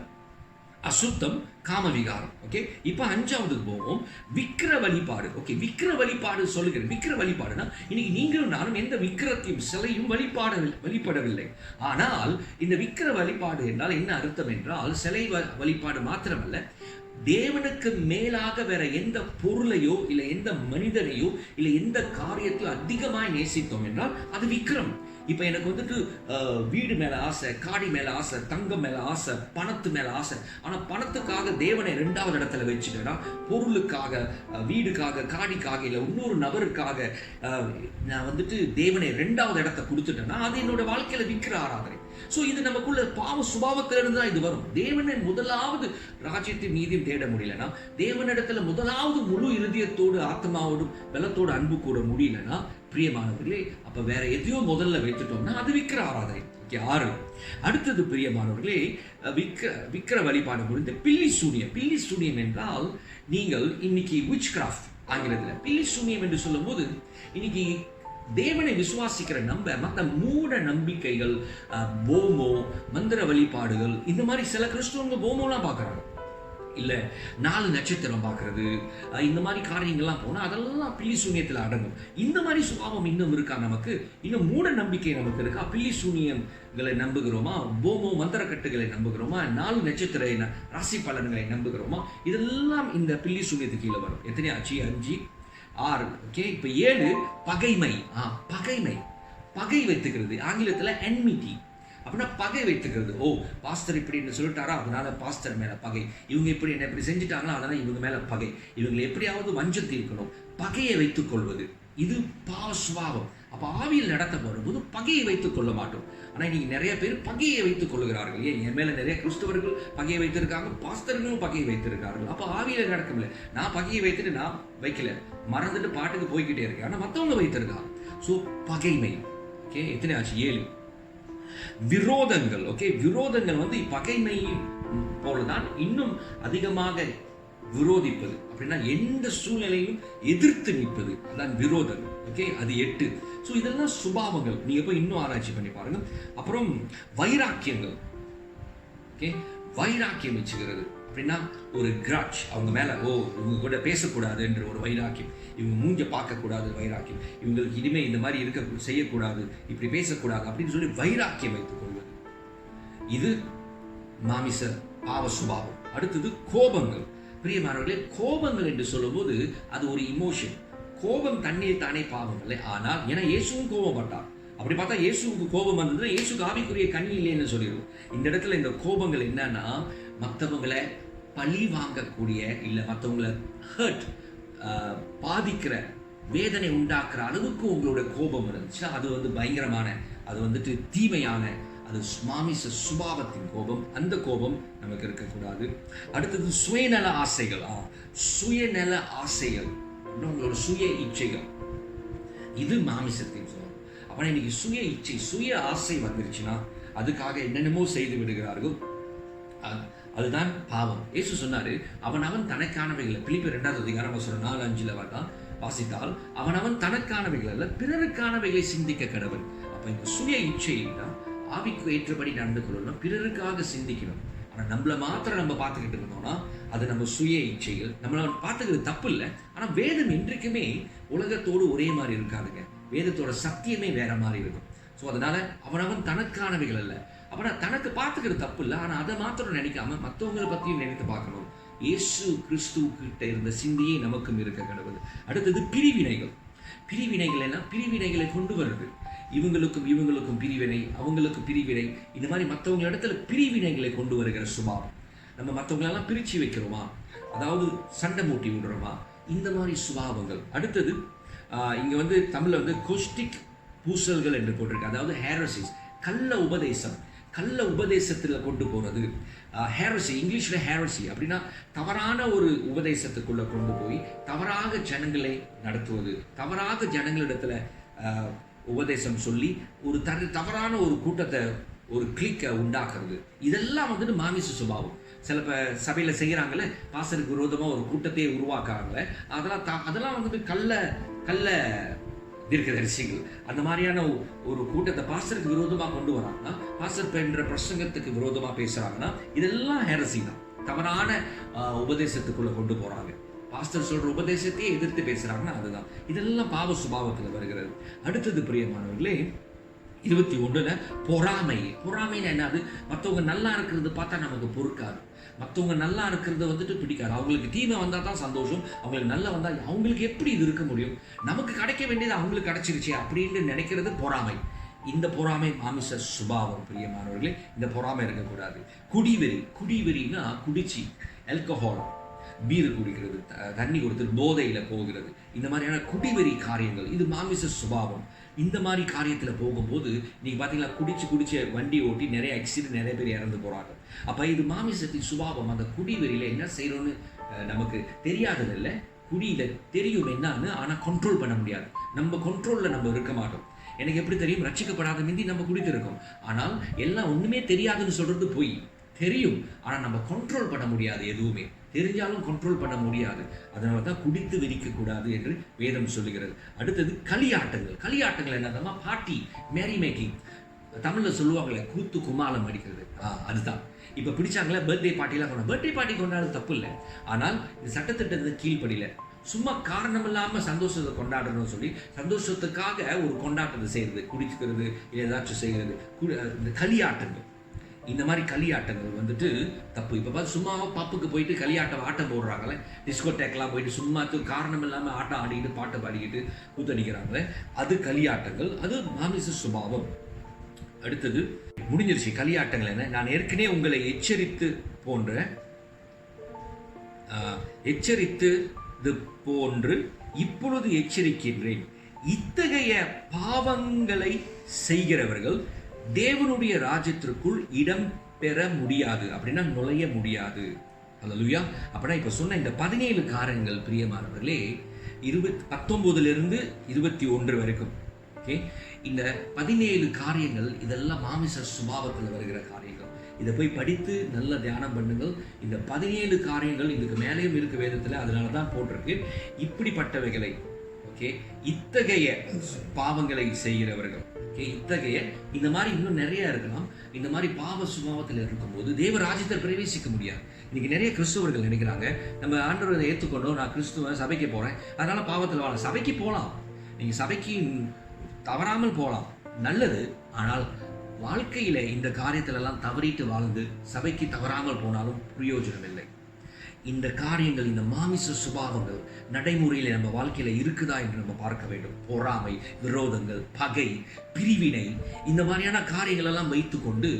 அசுத்தம், காமவிகாரம். ஓகே, இப்போ 5ஆவதுக்கு போவோம். விக்கிர வழிபாடு. ஓகே, விக்கிர வழிபாடு சொல்லுகிறேன். விக்கிர வழிபாடுனா இன்னைக்கு நீங்களும் நானும் எந்த விக்கிரத்தையும் சிலையும் வழிபடவில்லை. ஆனால் இந்த விக்கிர வழிபாடு என்றால் என்ன அர்த்தம் என்றால், சிலை வழிபாடு மாத்திரமல்ல, தேவனுக்கு மேலாக வேற எந்த பொருளையோ இல்லை எந்த மனிதனையோ இல்லை எந்த காரியத்தையோ அதிகமாய் நேசித்தோம் என்றால் அது விக்கிரம். இப்போ எனக்கு வந்துட்டு வீடு மேலே ஆசை, காடி மேலே ஆசை, தங்கம் மேலே ஆசை, பணத்து மேலே ஆசை. ஆனால் பணத்துக்காக தேவனை 2வது இடத்துல வச்சுட்டேன்னா, பொருளுக்காக, வீடுக்காக, காடிக்காக இல்லை இன்னொரு நபருக்காக நான் வந்துட்டு தேவனை 2வது இடத்தை கொடுத்துட்டேன்னா அது என்னோட வாழ்க்கையில விக்கிர ஆராதனை. இது நமக்குள்ள பாவ சுபாவத்திலிருந்து தான் இது வரும். தேவனை முதலாவது ராஜ்யத்தின் நீதியும் தேட முடியலன்னா, தேவனிடத்துல முதலாவது முழு இருதயத்தோடு, ஆத்மாவோடு, பலத்தோடு அன்பு கூட முடியலன்னா, பிரியமானவர்களே, அப்ப வேற எதையோ முதல்ல வைத்துட்டோம்னா அது விக்கிர ஆராதனை. 6. அடுத்தது பிரியமானவர்களே, விக்கிர வழிபாடு முடிந்து பில்லி சூனியம். பில்லி சூனியம் என்றால், நீங்கள் இன்னைக்கு விச் கிராஃப்ட் ஆங்கிலத்தில் பில்லி சூனியம் என்று சொல்லும் போது, இன்னைக்கு தேவனை விசுவாசிக்கிற மற்ற மூட நம்பிக்கைகள், போமோ, மந்திர வழிபாடுகள், இந்த மாதிரி சில கிறிஸ்துவங்க போமோலாம் பார்க்குறாங்க. இல்லை 4 நட்சத்திரம் பார்க்கறது, இந்த மாதிரி காரியங்கள்லாம் போனால் அதெல்லாம் பில்லி சூனியத்தில் அடங்கும். இந்த மாதிரி சுபாவம் இன்னும் இருக்கா நமக்கு? இன்னும் மூட நம்பிக்கை நமக்கு இருக்கா? பில்லி சூனியங்களை நம்புகிறோமா? போமோ மந்திரக்கட்டுகளை நம்புகிறோமா? 4 நட்சத்திர ராசி பலன்களை நம்புகிறோமா? இதெல்லாம் இந்த பில்லி சூனியத்துக்கு கீழே வரும். எத்தனை ஆச்சு? 5, 6. ஓகே, இப்போ 7 பகைமை. பகை வைத்துக்கிறது, ஆங்கிலத்தில் enmity. அப்படின்னா பகை வைத்துக்கிறது. பாஸ்டர் இப்படின்னு சொல்லிட்டாரா, அதனால பாஸ்டர் மேல பகை. இவங்க இப்படி என்ன இப்படி செஞ்சுட்டாங்களா, அதனால இவங்க மேல பகை. இவங்களை எப்படியாவது வஞ்சம் தீர்க்கணும், பகையை வைத்துக் கொள்வது. இது பாவ சுபாவம். அப்ப ஆவியில் நடத்த வரும்போது பகையை வைத்துக் கொள்ள மாட்டோம். ஆனா இன்னைக்கு நிறைய பேர் பகையை வைத்துக் கொள்ளுகிறார்கள். என் மேல நிறைய கிறிஸ்தவர்கள் பகையை வைத்திருக்காங்க, பாஸ்தர்களும் பகையை வைத்திருக்கார்கள். அப்ப ஆவியில நடக்கல. நான் பகையை வைத்துட்டு நான் வைக்கல, மறந்துட்டு பாட்டுக்கு போய்கிட்டே இருக்கேன். ஆனா மத்தவங்க வைத்திருக்காங்க. பகைமை. ஓகே, எத்தனை ஆச்சு? 7. விரோதங்கள். ஓகே, விரோதங்கள் பகைமை போலதான் இன்னும் அதிகமாக விரோதிப்பது. அப்படின்னா எந்த சூழ்நிலையும் எதிர்த்து நிற்பது, அதான் விரோதம். ஓகே, அது 8. இதெல்லாம் சுபாவங்கள். நீங்க போய் இன்னும் ஆராய்ச்சி பண்ணி பாருங்க. அப்புறம் வைராக்கியங்கள். ஓகே, வைராக்கியம் வச்சுக்கிறது அப்படின்னா ஒரு கிராட்ச், அவங்க மேல இவங்க கூட பேசக்கூடாது என்ற ஒரு வைராக்கியம், இவங்க மூஞ்ச பார்க்கக்கூடாது வைராக்கியம், இவங்களுக்கு இனிமே இந்த மாதிரி இருக்க செய்யக்கூடாது, இப்படி பேசக்கூடாது அப்படின்னு சொல்லி வைராக்கியம் வைத்துக் கொள்வது. இது மாமிச பாவ சுபாவம். அடுத்தது கோபங்கள். பிரியமானவர்களே, கோபங்கள் என்று சொல்லும் போது அது ஒரு இமோஷன். கோபம் தண்ணீர் தானே பாவம் இல்லை. ஆனால் ஏன்னா இயேசுவும் கோபப்பட்டார். அப்படி பார்த்தா இயேசுவுக்கு கோபம் வந்ததுன்னா இயேசுக்கு ஆவிக்குரிய கண்ணி இல்லைன்னு சொல்லிடுவோம். இந்த இடத்துல இந்த கோபங்கள் என்னன்னா, மற்றவங்களை பழி வாங்கக்கூடிய, இல்லை மற்றவங்களை ஹர்ட், பாதிக்கிற, வேதனை உண்டாக்குற அளவுக்கு உங்களோட கோபம் இருந்துச்சுன்னா அது பயங்கரமான, அது தீமையான, அது மாமிச சுபாவத்தின் கோபம். அந்த கோபம் நமக்கு இருக்கக்கூடாது. அடுத்தது சுயநல ஆசைகள். சுயநல ஆசைகள், உங்களோட சுய இச்சைகள், இது மாமிசத்தின் சுபாவம். அப்ப இன்னைக்கு சுய இச்சை, சுய ஆசை வந்துருச்சுன்னா அதுக்காக என்னென்னமோ செய்து விடுகிறார்கள். அதுதான் பாவம். இயேசு சொன்னாரு, அவன் தனக்கானவைகள். பிலிப்பியர் 2வது அதிகாரம் 4-5 வாசித்தால், அவன் தனக்கானவைகள் அல்ல பிறருக்கானவைகளை சிந்திக்க கடவன். அப்ப இந்த சுய இச்சைன்னா ஆவிக்கு ஏற்றபடி நடந்து கொள்ளணும், பிறருக்காக சிந்திக்கணும். ஆனா நம்மள மாத்திரம் நம்ம பார்த்துக்கிட்டு இருந்தோம்னா அது நம்ம சுய இச்சைகள். நம்மள பார்த்துக்கிறது தப்பு இல்லை. ஆனா வேதம் என்றைக்குமே உலகத்தோடு ஒரே மாதிரி இருக்காதுங்க. வேதத்தோட சத்தியமே வேற மாதிரி இருக்கும். அதனால அவன் தனக்கானவைகள் அல்ல. அப்படின்னா தனக்கு பார்த்துக்கிறது தப்பு இல்லை. ஆனா அதை மாத்திரம் நினைக்காம மற்றவங்களை பத்தியும் நினைத்து பார்க்கணும். இயேசு கிறிஸ்து கிட்ட இருந்த சிந்தையே நமக்கும் இருக்க கடவுள். அடுத்தது பிரிவினைகள். பிரிவினைகள் எல்லாம் பிரிவினைகளை கொண்டு வருது. இவங்களுக்கும் இவங்களுக்கும் பிரிவினை, அவங்களுக்கு பிரிவினை, இந்த மாதிரி மற்றவங்க இடத்துல பிரிவினைகளை கொண்டு வருகிற சுபாவம். நம்ம மற்றவங்களெல்லாம் பிரித்து வைக்கிறோமா, அதாவது சண்டை மூட்டி விடுறோமா, இந்த மாதிரி சுபாவங்கள். அடுத்தது இங்கே வந்து தமிழில் வந்து கோஷ்டிக் பூசல்கள் என்று போட்டிருக்கு. அதாவது ஹேரசிஸ், கள்ள உபதேசம், கள்ள உபதேசத்தில் கொண்டு போகிறது. ஹேரசி, இங்கிலீஷில் ஹேரசி அப்படின்னா தவறான ஒரு உபதேசத்துக்குள்ளே கொண்டு போய் தவறாக ஜனங்களை நடத்துவது, தவறாக ஜனங்களிடத்தில் உபதேசம் சொல்லி ஒரு தவறான ஒரு கூட்டத்தை, ஒரு கிளிக்கை உண்டாக்குறது. இதெல்லாம் வந்துட்டு மாமிச சுபாவம். சில சபையில் செய்கிறாங்களே, பாஸ்டருக்கு விரோதமாக ஒரு கூட்டத்தையே உருவாக்குறாங்களே, அதெல்லாம் வந்துட்டு கள்ள தீர்க்கதரிசிகள். அந்த மாதிரியான ஒரு கூட்டத்தை பாஸ்டருக்கு விரோதமாக கொண்டு வராங்கன்னா, பாஸ்டர் என்ற பிரசங்கத்துக்கு விரோதமாக பேசுகிறாங்கன்னா, இதெல்லாம் ஹெரசி தான். தவறான உபதேசத்துக்குள்ளே கொண்டு போகிறாங்க. பாஸ்டர் சொல்கிற உபதேசத்தையே எதிர்த்து பேசுகிறாங்கன்னா அதுதான். இதெல்லாம் பாவ சுபாவத்தில் வருகிறது. அடுத்தது பிரியமானவர்களே, 21 பொறாமைன்னு என்னது? மற்றவங்க நல்லா இருக்கிறது பார்த்தா நமக்கு பொறுக்காது, மற்றவங்க நல்லா இருக்கிறத வந்துட்டு பிடிக்காது. அவங்களுக்கு தீமை வந்தால் தான் சந்தோஷம், அவங்களுக்கு நல்லா வந்தால் அவங்களுக்கு எப்படி இது இருக்க முடியும், நமக்கு கிடைக்க வேண்டியது அவங்களுக்கு கிடைச்சிருச்சு அப்படின்னு நினைக்கிறது பொறாமை. இந்த பொறாமை மாமிச சுபாவம் பிரியமானவர்களே. இந்த பொறாமை இருக்கக்கூடாது. குடிவெறினா குடிச்சி, ஆல்கஹால், பீர் குடிக்கிறது, தண்ணி கொடுத்து போதையில் போகிறது, இந்த மாதிரியான குடிவெறி காரியங்கள், இது மாமிச சுபாவம். இந்த மாதிரி காரியத்தில் போகும்போது நீங்கள் பார்த்தீங்களா, குடிச்சு வண்டி ஓட்டி நிறைய ஆக்சிடென்ட், நிறைய பேர் இறந்து போகிறாங்க. அப்போ இது மாமிசத்தின் சுபாவம். அந்த குடிவெறியில் என்ன செய்யணும்னு நமக்கு தெரியாததில்லை, குடியில் தெரியும் என்னன்னு, ஆனால் கண்ட்ரோல் பண்ண முடியாது. நம்ம கண்ட்ரோலில் நம்ம இருக்க மாட்டோம். எனக்கு எப்படி தெரியும்? ரட்சிக்கப்படாத மீந்தி நம்ம குடித்திருக்கோம். ஆனால் எல்லாம் ஒன்றுமே தெரியாதுன்னு சொல்கிறது பொய். தெரியும், ஆனால் நம்ம கண்ட்ரோல் பண்ண முடியாது. எதுவுமே தெரிஞ்சாலும் கண்ட்ரோல் பண்ண முடியாது. அதனால தான் குடித்து வெறிக்கக்கூடாது என்று வேதம் சொல்லுகிறது. அடுத்தது களியாட்டங்கள் என்னதுமா? பார்ட்டி, மேரி மேக்கிங். தமிழில் சொல்லுவாங்களே, கூத்து குமாலம் அடிக்கிறது, அதுதான். இப்போ பிடிச்சாங்களே பர்த்டே பார்ட்டிலாம் கொண்டாடு. பர்த்டே பார்ட்டி கொண்டாடுறது தப்பு இல்லை, ஆனால் இந்த சட்டத்திட்டத்தை கீழ்ப்படியில சும்மா காரணம் இல்லாமல் சந்தோஷத்தை கொண்டாடணும்னு சொல்லி சந்தோஷத்துக்காக ஒரு கொண்டாட்டத்தை செய்கிறது, குடிக்கிறது, ஏதாச்சும் செய்கிறது. இந்த களியாட்டங்கள், இந்த மாதிரி களியாட்டங்கள் வந்துட்டு தப்பு. இப்போ பார்த்து சும்மா பப்புக்கு போயிட்டு ஆட்டம் போடுறாங்களே, டிஸ்கோடேக்லாம் போயிட்டு சும்மா காரணம் இல்லாமல் ஆட்டம் ஆடிக்கிட்டு பாட்டை பாடிக்கிட்டு கூத்தடிக்கிறாங்களே, அது களியாட்டங்கள், அது மாமிச சுபாவம். அடுத்தது முடிஞ்சிருச்சு. களியாட்டங்கள் என்ன? நான் ஏற்கனவே உங்களை எச்சரித்தது போன்று இப்பொழுது எச்சரிக்கின்றேன். இத்தகைய பாவங்களை செய்கிறவர்கள் தேவனுடைய ராஜ்யத்திற்குள் இடம் பெற முடியாது, அப்படின்னா நுழைய முடியாது. அல்லேலூயா. அப்படின்னா இப்ப சொன்ன இந்த 17 காரியங்கள் பிரியமானவர்களே, 19 21 வரைக்கும், ஓகே, இந்த 17 காரியங்கள் இதெல்லாம் மாமிச சுபாவத்தில் வருகிற காரியங்கள். இதை போய் படித்து நல்ல தியானம் பண்ணுங்கள். இந்த 17 காரியங்கள் இதுக்கு மேலேயும் இருக்கு வேதத்தில், அதனால தான் போட்டிருக்கு இப்படிப்பட்டவைகளை, ஓகே, இத்தகைய பாவங்களை செய்கிறவர்கள், ஓகே, இத்தகைய இந்த மாதிரி இன்னும் நிறைய இருக்கலாம். இந்த மாதிரி பாவ சுபாவத்தில் இருக்கும்போது தேவராஜ்யத்தை பிரவேசிக்க முடியாது. இன்னைக்கு நிறைய கிறிஸ்தவர்கள் நினைக்கிறாங்க, நம்ம ஆண்டவரை ஏற்றுக்கொண்டோம், நான் கிறிஸ்துவ சபைக்கு போகிறேன், அதனால பாவத்தில் வாழ. சபைக்கு போகலாம், நீங்கள் சபைக்கு தவறாமல் போகலாம், நல்லது. ஆனால் வாழ்க்கையில் இந்த காரியத்திலெல்லாம் தவறிட்டு வாழ்ந்து சபைக்கு தவறாமல் போனாலும் பிரயோஜனம் இல்லை. இந்த காரியங்கள், இந்த மாமிச சுபாவங்கள் நடைமுறையில் நம்ம வாழ்க்கையில் இருக்குதா என்று நம்ம பார்க்க வேண்டும். பொறாமை, விரோதங்கள், பகை, பிரிவினை, இந்த மாதிரியான காரியங்கள் எல்லாம் வைத்துக்கொண்டு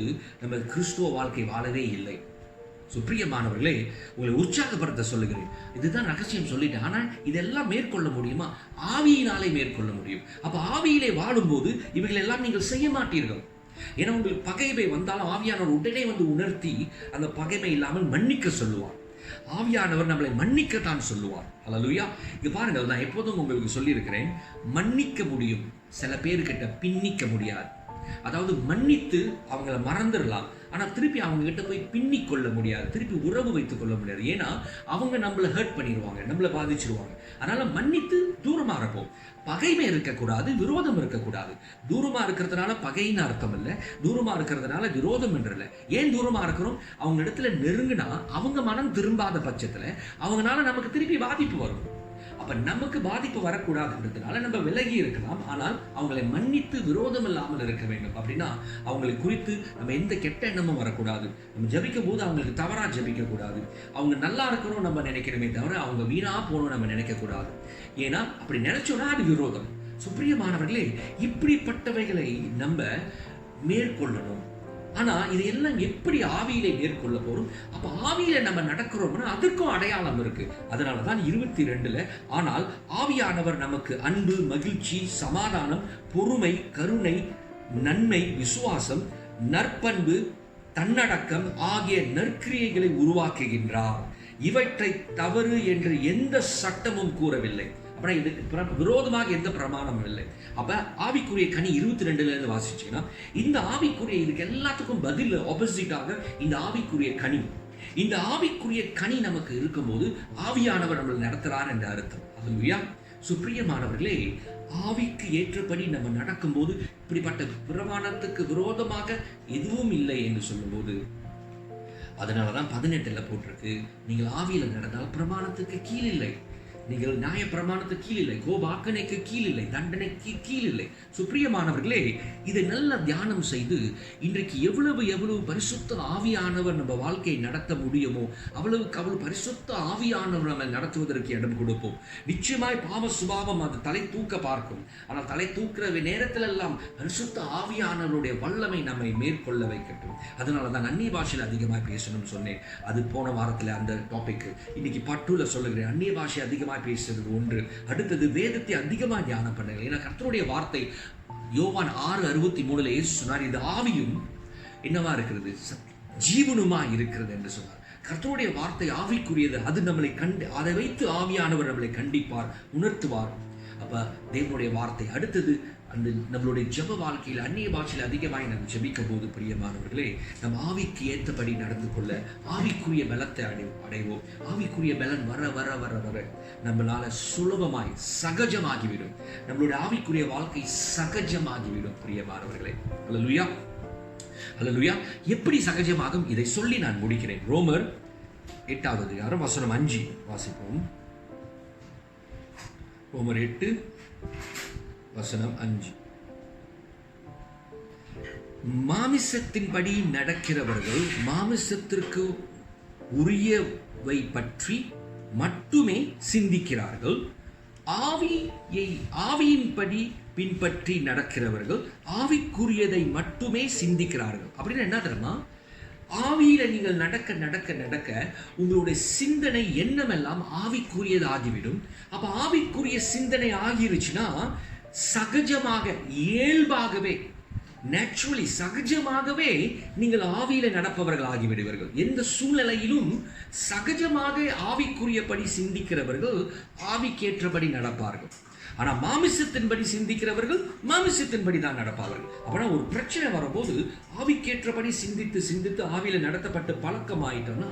நம்ம கிறிஸ்துவ வாழ்க்கை வாழவே இல்லை. சுப்பிரியமானவர்களே, உங்களை உற்சாகப்படுத்த சொல்லுகிறேன். இதுதான் ரகசியம் சொல்லிட்டேன். ஆனால் இதெல்லாம் மேற்கொள்ள முடியுமா? ஆவியினாலே மேற்கொள்ள முடியும். அப்போ ஆவியிலே வாழும்போது இவைகள் எல்லாம் நீங்கள் செய்ய மாட்டீர்கள். ஏன்னா உங்களுக்கு பகைமை வந்தாலும் ஆவியானவர் உடனே வந்து உணர்த்தி அந்த பகைமை இல்லாமல் மன்னிக்க சொல்லுவார். ஆவியானவர் நம்மளை மன்னிக்கத்தான் சொல்லுவார். அல்லேலூயா. இங்க பாருங்கள், நான் எப்போதும் உங்களுக்கு சொல்லியிருக்கிறேன், மன்னிக்க முடியும், சில பேர்கிட்ட பின்னிக்க முடியாது. அதாவது மன்னித்து அவங்கள மறந்துடலாம், ஆனால் திருப்பி அவங்க கிட்ட போய் பின்னிக் கொள்ள முடியாது, திருப்பி உறவு வைத்துக் கொள்ள முடியாது. ஏன்னா அவங்க நம்மளை ஹர்ட் பண்ணிடுவாங்க, நம்மளை பாதிச்சிருவாங்க. அதனால மன்னித்து தூரமா இருப்போம். பகைமை இருக்கக்கூடாது, விரோதம் இருக்கக்கூடாது. தூரமா இருக்கிறதுனால பகைன்னு அர்த்தம் இல்லை, தூரமா இருக்கிறதுனால விரோதம் என்று இல்லை. ஏன் தூரமா இருக்கிறோம்? அவங்க இடத்துல நெருங்கினா அவங்க மனம் திரும்பாத பட்சத்துல அவங்களால நமக்கு திருப்பி பாதிப்பு வரும். அப்ப நமக்கு பாதிப்பு வரக்கூடாதுன்றதுனால நம்ம விலகி இருக்கலாம். ஆனால் அவங்களை மன்னித்து விரோதம் இல்லாமல் இருக்க வேண்டும். அப்படின்னா அவங்களை குறித்து நம்ம எந்த கெட்ட எண்ணமும் வரக்கூடாது. நம்ம ஜபிக்கும் போது அவங்களுக்கு தவறா ஜபிக்க கூடாது. அவங்க நல்லா இருக்கணும் நம்ம நினைக்கணுமே தவிர அவங்க வீணா போகணும் நம்ம நினைக்க கூடாது. ஏன்னா அப்படி நினைச்சோம்னா அது விரோதம். சுப்பிரியமானவர்களே, இப்படிப்பட்டவைகளை நம்ம மேற்கொள்ளணும். ஆனா இது எல்லாம் எப்படி ஆவியிலே மேற்கொள்ள போறோம்? அப்ப ஆவியில நம்ம நடக்கிறோம்னா அதற்கும் அடையாளம் இருக்கு. அதனாலதான் 22 ஆனால் ஆவியானவர் நமக்கு அன்பு, மகிழ்ச்சி, சமாதானம், பொறுமை, கருணை, நன்மை, விசுவாசம், நற்பண்பு, தன்னடக்கம் ஆகிய நற்கிரியைகளை உருவாக்குகின்றார். இவற்றை தவறு என்று எந்த சட்டமும் கூறவில்லை. அப்படின்னா இதுக்கு விரோதமாக எந்த பிரமாணமும் இல்லை. அப்ப ஆவிக்குரிய கனி 22 இருந்து வாசிச்சீங்கன்னா, இந்த ஆவிக்குரிய இதுக்கு எல்லாத்துக்கும் பதில் ஆப்போசிட்டாக இந்த ஆவிக்குரிய கனி, இந்த ஆவிக்குரிய கனி நமக்கு இருக்கும்போது ஆவியானவர் நம்மளை நடத்துறார் என்ற அர்த்தம். அல்லேலூயா. சுப்பிரியமானவர்களே, ஆவிக்கு ஏற்றபடி நம்ம நடக்கும்போது இப்படிப்பட்ட பிரமாணத்துக்கு விரோதமாக எதுவும் இல்லை என்று சொல்லும்போது, அதனாலதான் 18 போட்டிருக்கு, நீங்கள் ஆவியில நடந்தால் பிரமாணத்துக்கு கீழ் இல்லை, நீங்கள் நியாய பிரமாணத்துக்கு கீழ் இல்லை, கோபாக்கனைக்கு கீழ் இல்லை, தண்டனைக்கு கீழ் இல்லை. சுப்பிரியமானவர்களே, இதை நல்ல தியானம் செய்து இன்றைக்கு எவ்வளவு பரிசுத்த ஆவியானவர் நம்ம வாழ்க்கையை நடத்த முடியுமோ அவ்வளவு பரிசுத்த ஆவியானவர் நம்ம நடத்துவதற்கு இடம் கொடுப்போம். நிச்சயமாய் பாவ சுபாவம் அது தலை தூக்க பார்க்கும். ஆனால் தலை தூக்குற நேரத்தில் எல்லாம் பரிசுத்த ஆவியானவருடைய வல்லமை நம்மை மேற்கொள்ள வைக்கட்டும். அதனாலதான் அந்நிய பாஷையில் அதிகமாக பேசணும்னு சொன்னேன். அது போன வாரத்தில் அந்த டாபிக். இன்னைக்கு பட்டுல சொல்லுகிறேன், அந்நிய பாஷை அதிகமாக பேசுறது ஒன்று. அடுத்தது வேதத்தை அதிகமாக தியானம் பண்ணுங்க. ஏன்னா கர்த்தருடைய வார்த்தை யோவான் 6:63 இயேசு சொன்னார், இது ஆவியும் என்னவா இருக்கிறது, ஜீவனுமா இருக்கிறது என்று சொன்னார். கர்த்தருடைய வார்த்தை ஆவிக்குரியது. அது நம்மளை அதை வைத்து ஆவியானவர் நம்மளை கண்டிப்பார், உணர்த்துவார். அப்ப தேவனுடைய வார்த்தை. அடுத்தது அந்த நம்மளுடைய ஜெப வாழ்க்கையில் அந்நிய பாஷையில் அதிகமாக நம்ம ஜெபிக்கும் போது பிரியமானவர்களே, நம்ம ஆவிக்கு ஏற்றபடி நடந்து கொள்ள ஆவிக்குரிய பலத்தை அடைவோம். ஆவிக்குரிய பலன் வர வர வர வர நம்மளால சுலபமாய் சகஜமாகிவிடும். நம்மளுடைய ஆவிக்குரிய வாழ்க்கை சகஜமாகிவிடும் பிரியமானவர்களே. அல்லேலூயா, அல்லேலூயா. எப்படி சகஜமாகும் இதை சொல்லி நான் முடிக்கிறேன். ரோமர் 8வது அதிகாரம் வசனம் 5 வாசிப்போம். ரோமர் 8 வசனம் 5. மாமிசத்தின்படி நடக்கிறவர்கள் மாமிசத்திற்கு உரியவை பற்றி மட்டுமே சிந்திக்கிறார்கள். ஆவியின்படி பின்பற்றி நடக்கிறவர்கள் ஆவிக்குரியதை மட்டுமே சிந்திக்கிறார்கள். அப்படின்னு என்ன தெரியுமா? ஆவியில நீங்கள் நடக்க நடக்க நடக்க உங்களுடைய சிந்தனை எண்ணமெல்லாம் ஆவிக்குரியது ஆகிவிடும். அப்ப ஆவிக்குரிய சிந்தனை ஆகிருச்சுன்னா சகஜமாக இயல்பாகவே நேச்சுரலி சகஜமாகவே நீங்கள் ஆவியில நடப்பவர்கள் ஆகிவிடுவீர்கள். எந்த சூழ்நிலையிலும் சகஜமாக ஆவிக்குரியபடி சிந்திக்கிறவர்கள் ஆவிக்கேற்றபடி நடப்பார்கள். ஆனா மாமிசத்தின்படி சிந்திக்கிறவர்கள் மாமிசத்தின்படி தான் நடப்பார்கள். அப்படின்னா ஒரு பிரச்சனை வரும்போது ஆவிக்கேற்றபடி சிந்தித்து சிந்தித்து ஆவியில நடத்தப்பட்டு பழக்கமாயிட்டோம்னா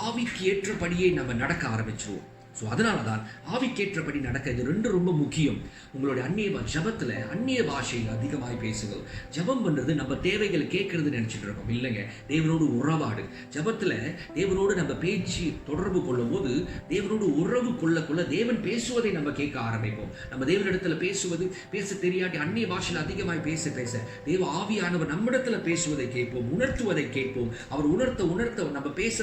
ஆவிக்கு ஏற்றபடியே நம்ம நடக்க ஆரம்பிச்சிருவோம். ஸோ அதனால தான் ஆவிக்கேற்றபடி நடக்க இது ரெண்டு ரொம்ப முக்கியம். உங்களுடைய ஜபத்தில் அந்நிய பாஷையில் அதிகமாக பேசுங்கள். ஜபம் பண்ணுறது நம்ம தேவைகளை கேட்கறது நினச்சிட்டு இருக்கோம். இல்லைங்க, தேவனோடு உறவாடு. ஜபத்தில் தேவனோடு நம்ம பேச்சு தொடர்பு கொள்ளும் போது தேவனோடு உறவு கொள்ள தேவன் பேசுவதை நம்ம கேட்க ஆரம்பிப்போம். நம்ம தேவனிடத்தில் பேச தெரியாட்டி அந்நிய பாஷையில் அதிகமாக பேச தேவ ஆவியானவர் நம்மிடத்தில் பேசுவதை கேட்போம், உணர்த்துவதை கேட்போம். அவர் உணர்த்த நம்ம பேச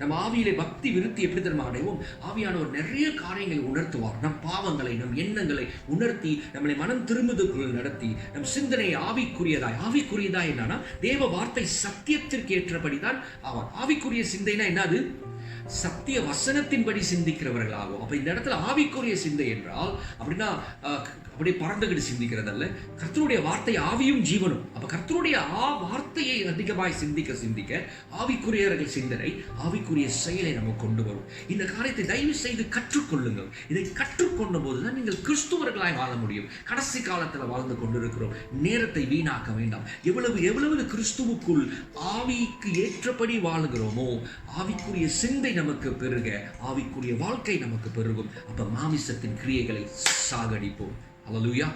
நம்ம ஆவியிலே பக்தி விருத்தி எப்படி தெரியுமா அடைவோம்? ஆவியானவர் நிறைய காரியங்களை உணர்த்துவார். நம் பாவங்களை, நம் எண்ணங்களை உணர்த்தி நம்மளை மனம் திரும்புதலுக்குள் நடத்தி நம் சிந்தனை ஆவிக்குரியதாய் என்னன்னா தேவ வார்த்தை சத்தியத்திற்கு ஏற்றபடிதான் ஆவார். ஆவிக்குரிய சிந்தைனா என்னது? சத்திய வசனத்தின்படி சிந்திக்கிறவர்களாகும். அப்ப இந்த இடத்துல ஆவிக்குரிய சிந்தை என்றால் அப்படின்னா அப்படியே பறந்துகிட்டு சிந்திக்கிறதல்ல. கர்த்தருடைய வார்த்தை ஆவியும் ஜீவனும். அப்ப கர்த்தருடைய வார்த்தையை அதிகமாய் சிந்திக்க ஆவிக்குரியவர்கள் சிந்தனை ஆவிக்குரிய செயலை நம்ம கொண்டு வரும். இந்த காரியத்தை தயவு செய்து கற்றுக்கொள்ளுங்கள். இதை கற்றுக்கொண்ட போதுதான் நீங்கள் கிறிஸ்துவர்களாய் வாழ முடியும். கடைசி காலத்தில் வாழ்ந்து கொண்டிருக்கிறோம். நேரத்தை வீணாக்க வேண்டாம். எவ்வளவு கிறிஸ்துவுக்குள் ஆவிக்கு ஏற்றபடி வாழுகிறோமோ ஆவிக்குரிய சிந்தை நமக்கு பெருக, ஆவிக்குரிய வாழ்க்கை நமக்கு பெருகும். அப்ப மாமிசத்தின் கிரியைகளை சாகடிப்போம். அல்லேலூயா.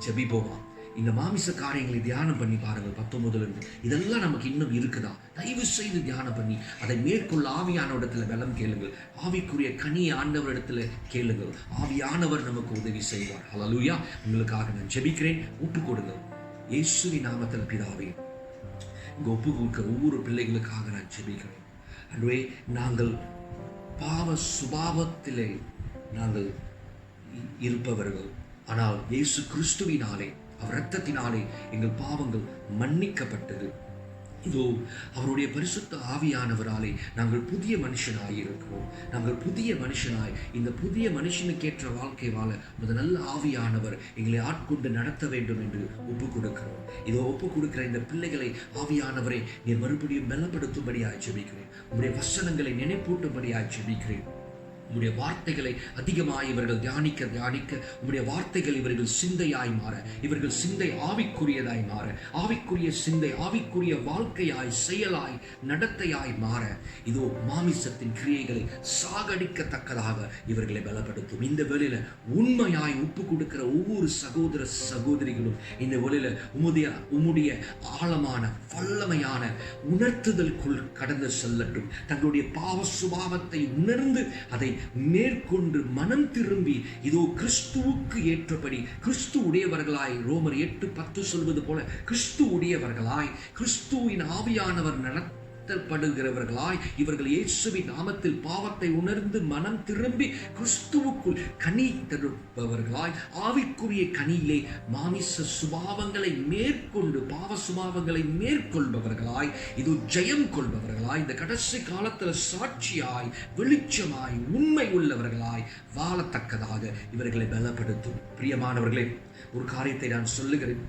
ஜெபிப்போமா. இந்த மாமிச காரியங்களை தியானம் பண்ணி பாருங்கள். 19 இதெல்லாம் நமக்கு இன்னும் இருக்குதா? தயவு செய்து தியானம் பண்ணி அதை மேற்கொள்ள ஆவியானவரிடத்துல பலம் கேளுங்கள். ஆவிக்குரிய கனி ஆண்டவரிடத்துல கேளுங்கள். ஆவியானவர் நமக்கு உதவி செய்வார். அல்லேலூயா. உங்களுக்காக நான் ஜெபிக்கிறேன். ஒப்பு கொடுங்கள். இயேசுவின் நாமத்தில் பிதாவே, இங்க ஒப்பு கொடுக்கிற ஒவ்வொரு பிள்ளைகளுக்காக நான் ஜெபிக்கிறேன். அன்றுவே நாங்கள் பாவ சுபாவத்திலே நாங்கள் இருப்பவர்கள், ஆனால் இயேசு கிறிஸ்துவினாலே, அவர் இரத்தத்தினாலே எங்கள் பாவங்கள் மன்னிக்கப்பட்டது. இதோ அவருடைய பரிசுத்த ஆவியானவராலே நாங்கள் புதிய மனுஷனாய் இருக்கிறோம். நாங்கள் புதிய மனுஷனாய் இந்த புதிய மனுஷனுக்கேற்ற வாழ்க்கை வாழ நல்ல ஆவியானவர் எங்களை ஆட்கொண்டு நடத்த வேண்டும் என்று ஒப்பு கொடுக்கிறோம். இதோ ஒப்பு கொடுக்கிற இந்த பிள்ளைகளை ஆவியானவரை நீர் மறுபடியும் பலப்படுத்தும்படியாய் ஜெபிக்கிறேன். உங்களுடைய வசனங்களை நினைப்பூட்டும்படியாய் ஜெபிக்கிறேன். உம்முடைய வார்த்தைகளை அதிகமாய் இவர்கள் தியானிக்க உம்முடைய வார்த்தைகள் இவர்கள் சிந்தையாய் மாற, இவர்கள் சிந்தை ஆவிக்குரியதாய் மாற, ஆவிக்குரிய சிந்தை ஆவிக்குரிய வாழ்க்கையாய், செயலாய், நடத்தையாய் மாற, இதோ மாமிசத்தின் கிரியைகளை சாகடிக்கத்தக்கதாக இவர்களை பலப்படுத்தும். இந்த வேளையில உண்மையாய் ஒப்பு கொடுக்கிற ஒவ்வொரு சகோதர சகோதரிகளும் இந்த வேளையில உம்முடைய ஆழமான வல்லமையான உணர்த்துதலுக்குள் கடந்து செல்லட்டும். தங்களுடைய பாவ சுபாவத்தை உணர்ந்து அதை மேற்கொண்டு மனம் திரும்பி இதோ கிறிஸ்துவுக்கு ஏற்றபடி கிறிஸ்து உடையவர்களாய், ரோமர் 8:10 சொல்வது போல கிறிஸ்து உடையவர்களாய், கிறிஸ்துவின் ஆவியானவர் நடத்தப்படுகிறவர்களாய், இவர்கள் இயேசுவின் நாமத்தில் பாவத்தை உணர்ந்து மனம் திரும்பி கிறிஸ்துவுக்குள் கனி தருப்பவர்களாய், ஆவிக்குரிய கனியிலே மாமிச சுபாவங்களை மேற்கொண்டு பாவ சுபாவங்களை மேற்கொள்பவர்களாய், இது ஜெயம் கொள்பவர்களாய், இந்த கடைசி காலத்தில் சாட்சியாய், வெளிச்சமாய், உண்மை உள்ளவர்களாய் வாழத்தக்கதாக இவர்களை பலப்படுத்தும். பிரியமானவர்களே, ஒரு காரியத்தை நான் சொல்லுகிறேன்.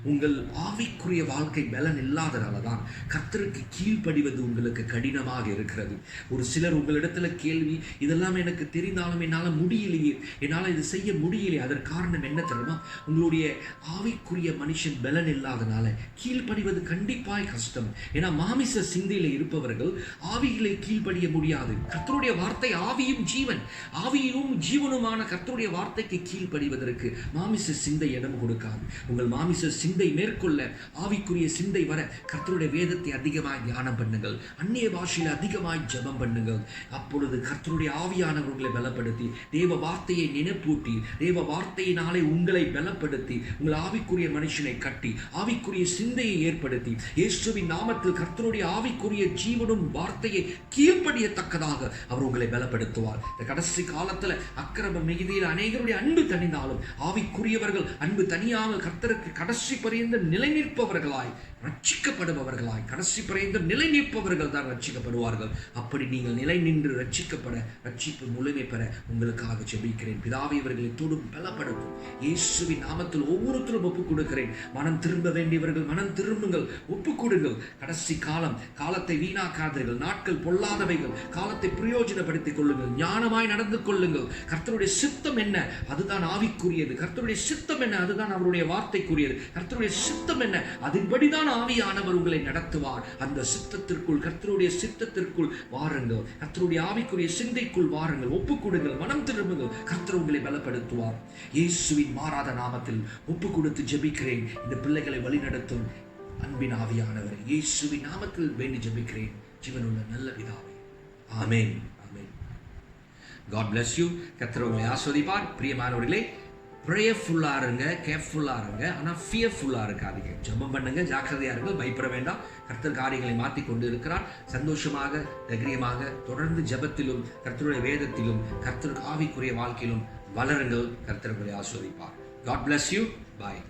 உங்கள் ஆவிக்குரிய வாழ்க்கை பலன் இல்லாதனால தான் கர்த்தருக்கு கீழ்ப்படிவது உங்களுக்கு கடினமாக இருக்கிறது. ஒரு சிலர் உங்களிடத்துல கேள்வி, இதெல்லாம் எனக்கு தெரிந்தாலும் என்னால் முடியலையே, என்னால் இது செய்ய முடியலையே. அதற்கு காரணம் என்ன தெரியுமா? உங்களுடைய ஆவிக்குரிய மனுஷன் பலன் இல்லாதனால கீழ்ப்படிவது கண்டிப்பாய் கஷ்டம். ஏன்னா மாமிச சிந்தையில இருப்பவர்கள் ஆவியிலே கீழ்ப்படிய முடியாது. கர்த்தருடைய வார்த்தை ஆவியும் ஜீவன், ஆவியும் ஜீவனுமான கர்த்தருடைய வார்த்தைக்கு கீழ்ப்படிவதற்கு மாமிச சிந்தை இடம் கொடுக்காது. உங்கள் மாமிச சிந்தை மேற்கொள்ள ஆவிக்குரிய சிந்தை வர கர்த்தருடைய வேதத்தை அதிகமாய் தியானம் பண்ணுங்கள், அந்நிய பாஷையில் அதிகமாய் ஜெபம் பண்ணுங்கள். அப்பொழுது கர்த்தருடைய ஆவியானவர்களை பலப்படுத்தி தேவ வார்த்தையை நினைப்பூட்டி தேவ வார்த்தையினாலே உங்களை பலப்படுத்தி உங்கள் ஆவிக்குரிய மனுஷனை கட்டி ஆவிக்குரிய சிந்தையை ஏற்படுத்தி இயேசுவின் நாமத்தில் கர்த்தருடைய ஆவிக்குரிய ஜீவனும் வார்த்தையை கீழ்ப்படியத்தக்கதாக அவர் உங்களை பலப்படுத்துவார். இந்த கடைசி காலத்தில் அக்கிரம மிகுதியில் அநேகருடைய அன்பு தணிந்தாலும் ஆவிக்குரியவர்கள் அன்பு தனியாமல் கர்த்தருக்கு கடைசி பரியந்த நிலை நிற்பவர்களாய், ரட்சிக்கப்படுபவர்களாய், கடைசி பரியந்த நிலை நிற்பவர்கள் தான் ரட்சிக்கப்படுவார்கள். அப்படி நீங்கள் நிலை நின்று ரட்சிக்கப்பட, ரட்சிப்பு முழுமை பெற உங்களுக்காக ஜெபிக்கிறேன். பிதாவே, இவர்களை தொடும் பலப்படுத்தும். இயேசுவின் நாமத்தில் ஒவ்வொருத்தரும் ஒப்புக் கொடுக்கிறேன். மனம் திரும்ப வேண்டியவர்கள் மனம் திரும்புங்கள், ஒப்புக் கொடுங்கள். கடைசி காலத்தை வீணாக்காதீர்கள். நாட்கள் பொல்லாதவைகள், காலத்தை பிரயோஜனப்படுத்திக் கொள்ளுங்கள், ஞானமாய் நடந்து கொள்ளுங்கள். கர்த்தருடைய சித்தம் என்ன? அதுதான் ஆவிக்குரியது. கர்த்தருடைய சித்தம் என்ன? அதுதான் அவருடைய வார்த்தைக்குரியது. கர்த்தருடைய சித்தம் என்ன? அதன்படிதான் ஆவியானவர் உங்களை நடத்துவார். அந்த சித்தத்திற்குள், கர்த்தருடைய சித்தத்திற்குள் வாருங்கள். கர்த்தருடைய ஆவிக்குரிய சிந்தைக்குள் வாருங்கள், ஒப்புக் கொடுங்கள், மனம் திரும்புங்கள். கர்த்தர் உங்களை பலப்படுத்துவார். இயேசுவின் மாறாத நாமத்தில் ஒப்புக் கொடுத்து ஜெபிக்கிறேன். இந்த பிள்ளைகளை வழிநடத்தும் அன்பின் ஆவியானவர் இயேசுவின் நாமத்தில் வேண்டி ஜெபிக்கிறேன். ஜீவனுள்ள நல்ல பிதாவே, ஆமென், ஆமென். God bless you. கர்த்தர் உங்களை ஆசீர்வதிப்பார். பிரியமானவர்களே, ப்ரேயர்ஃபுல்லாக இருங்க, கேர்ஃபுல்லாக இருங்க, ஆனால் ஃபியர்ஃபுல்லாக இருக்காதீங்க. ஜெபம் பண்ணுங்க, ஜாக்கிரதையாக இருங்க, பயப்பட வேண்டாம். கர்த்தர் காரியங்களை மாற்றி கொண்டு இருக்கிறார். சந்தோஷமாக, தைரியமாக தொடர்ந்து ஜெபத்திலும் கர்த்தருடைய வேதத்திலும் கர்த்தருக்கு ஆவிக்குரிய வாழ்க்கையிலும் வளருங்கள். கர்த்தர் உங்களை ஆசீர்வதிப்பார். God bless you. Bye.